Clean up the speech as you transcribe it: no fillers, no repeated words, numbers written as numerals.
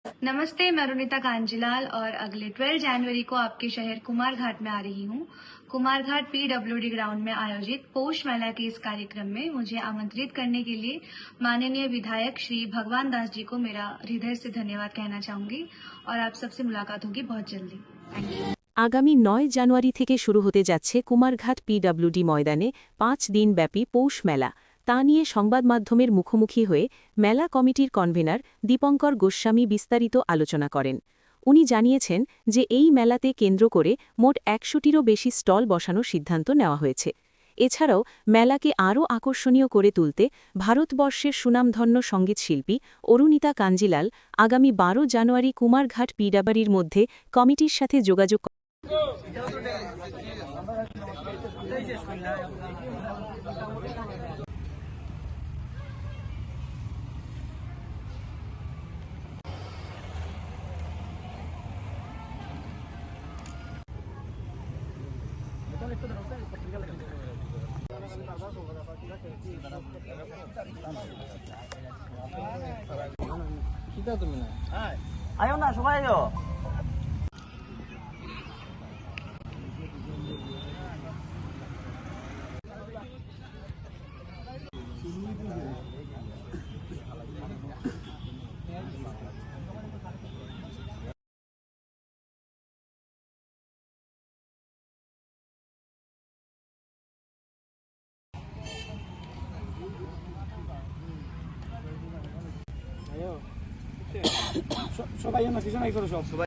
नमस्ते, मैं रुनिता कांजीलाल और अगले 12 जनवरी को आपके शहर कुमारघाट में आ रही हूँ। कुमारघाट पीडब्ल्यूडी ग्राउंड में आयोजित पौष मेला के इस कार्यक्रम में मुझे आमंत्रित करने के लिए माननीय विधायक श्री भगवान दास जी को मेरा हृदय से धन्यवाद कहना चाहूंगी और आप सबसे मुलाकात होगी बहुत जल्दी। আগামী ৯ জানুয়ারি থেকে শুরু হতে যাচ্ছে কুমারঘাট পিডব্লিউডি ময়দানে ৫ দিনব্যাপী পৌষ মেলা। তা নিয়ে সংবাদ মাধ্যমের মুখোমুখি হয়ে মেলা কমিটির কনভেনার দীপঙ্কর গোস্বামী বিস্তারিত আলোচনা করেন। উনি জানিয়েছেন যে এই মেলাতে কেন্দ্র করে মোট ১০০টিরও বেশি স্টল বসানোর সিদ্ধান্ত নেওয়া হয়েছে। এছাড়াও মেলাকে আরও আকর্ষণীয় করে তুলতে ভারতবর্ষের সুনামধন্য সঙ্গীতশিল্পী অরুণিতা কাঞ্জিলাল আগামী ১২ জানুয়ারি কুমারঘাট পিডব্লিউডির মধ্যে কমিটির সাথে যোগাযোগ আয়ো না সবাই আয়ো সবাই না পিছনে করো সব সবাই